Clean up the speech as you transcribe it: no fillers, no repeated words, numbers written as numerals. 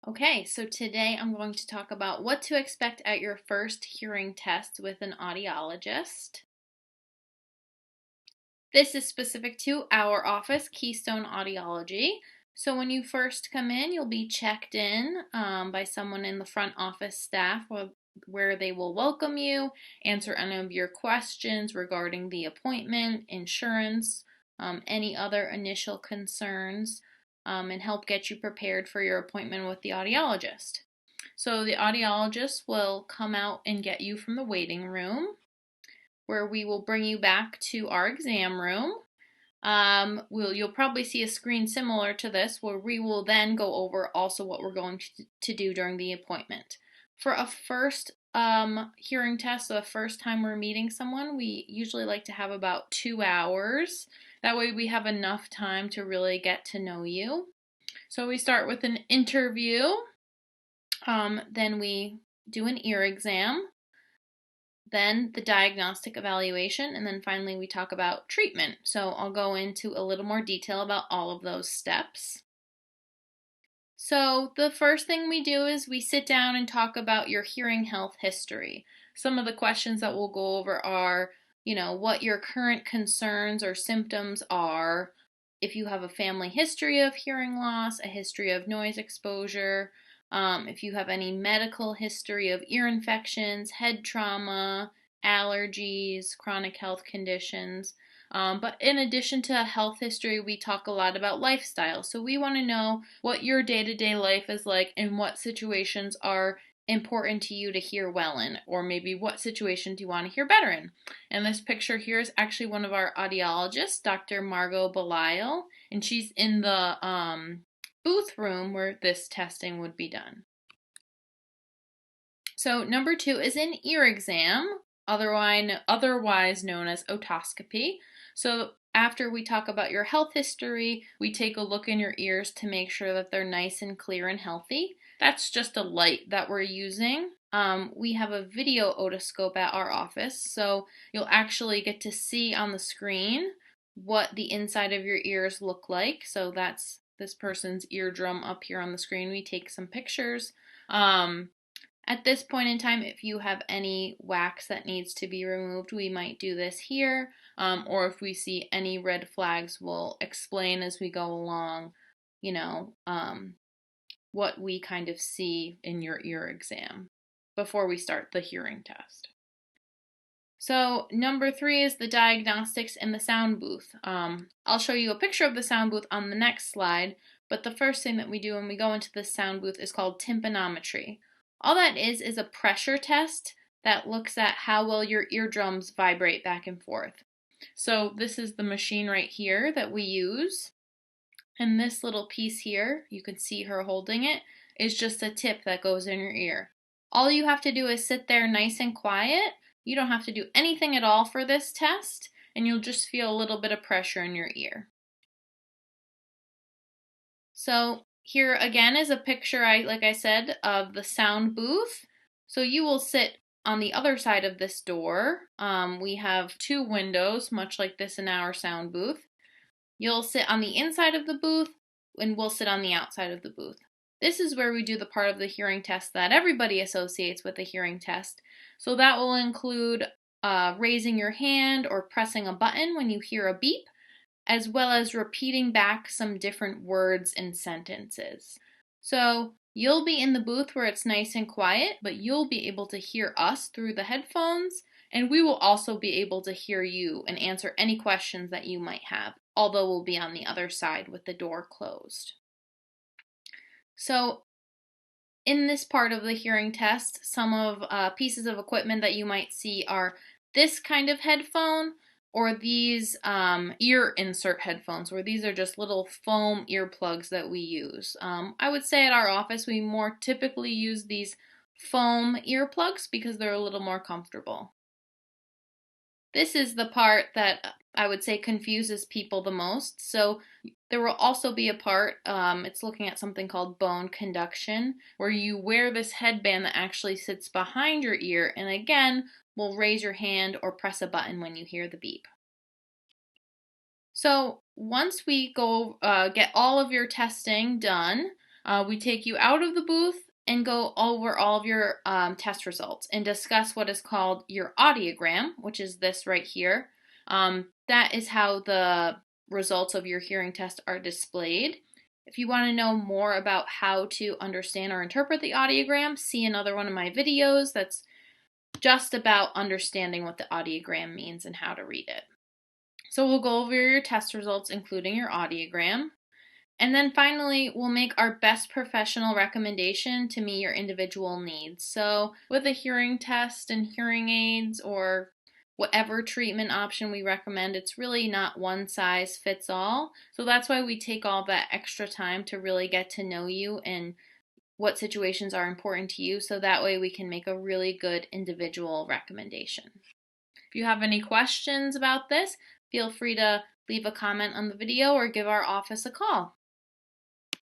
Okay, so today I'm going to talk about what to expect at your first hearing test with an audiologist. This is specific to our office, Keystone Audiology. So when you first come in, you'll be checked in by someone in the front office staff where they will welcome you, answer any of your questions regarding the appointment, insurance, any other initial concerns, and help get you prepared for your appointment with the audiologist. So the audiologist will come out and get you from the waiting room, where we will bring you back to our exam room. You'll probably see a screen similar to this, where we will then go over also what we're going to do during the appointment. For a first hearing test, so the first time we're meeting someone, we usually like to have about 2 hours. That way we have enough time to really get to know you. So we start with an interview, then we do an ear exam, then the diagnostic evaluation, and then finally we talk about treatment. So I'll go into a little more detail about all of those steps. So the first thing we do is we sit down and talk about your hearing health history. Some of the questions that we'll go over are, what your current concerns or symptoms are, if you have a family history of hearing loss, a history of noise exposure, if you have any medical history of ear infections, head trauma, allergies, chronic health conditions. But in addition to health history, we talk a lot about lifestyle. So we want to know what your day-to-day life is like and what situations are important to you to hear well in, or maybe what situation do you want to hear better in. And this picture here is actually one of our audiologists, Dr. Margot Belisle, and she's in the booth room where this testing would be done. So number 2 is an ear exam, otherwise known as otoscopy. So after we talk about your health history, we take a look in your ears to make sure that they're nice and clear and healthy. That's just a light that we're using. We have a video otoscope at our office, so you'll actually get to see on the screen what the inside of your ears look like. So that's this person's eardrum up here on the screen. We take some pictures. At this point in time, if you have any wax that needs to be removed, we might do this here. Or if we see any red flags, we'll explain as we go along, what we kind of see in your ear exam before we start the hearing test. So number 3 is the diagnostics and the sound booth. I'll show you a picture of the sound booth on the next slide, but the first thing that we do when we go into the sound booth is called tympanometry. All that is a pressure test that looks at how well your eardrums vibrate back and forth. So this is the machine right here that we use. And this little piece here, you can see her holding it, is just a tip that goes in your ear. All you have to do is sit there nice and quiet. You don't have to do anything at all for this test, and you'll just feel a little bit of pressure in your ear. So here again is a picture, like I said, of the sound booth. So you will sit on the other side of this door. We have 2 windows, much like this in our sound booth. You'll sit on the inside of the booth, and we'll sit on the outside of the booth. This is where we do the part of the hearing test that everybody associates with a hearing test. So that will include raising your hand or pressing a button when you hear a beep, as well as repeating back some different words and sentences. So you'll be in the booth where it's nice and quiet, but you'll be able to hear us through the headphones, and we will also be able to hear you and answer any questions that you might have, although we'll be on the other side with the door closed. So in this part of the hearing test, some of pieces of equipment that you might see are this kind of headphone, or these ear insert headphones, where these are just little foam earplugs that we use. I would say at our office we more typically use these foam earplugs because they're a little more comfortable. This is the part that I would say confuses people the most. So there will also be a part, it's looking at something called bone conduction, where you wear this headband that actually sits behind your ear, and again, will raise your hand or press a button when you hear the beep. So once we go get all of your testing done, We take you out of the booth and go over all of your test results and discuss what is called your audiogram, which is this right here. That is how the results of your hearing test are displayed. If you want to know more about how to understand or interpret the audiogram, see another one of my videos that's just about understanding what the audiogram means and how to read it. So we'll go over your test results, including your audiogram. And then finally, we'll make our best professional recommendation to meet your individual needs. So with a hearing test and hearing aids or whatever treatment option we recommend, it's really not one size fits all. So that's why we take all that extra time to really get to know you and what situations are important to you, so that way we can make a really good individual recommendation. If you have any questions about this, feel free to leave a comment on the video or give our office a call.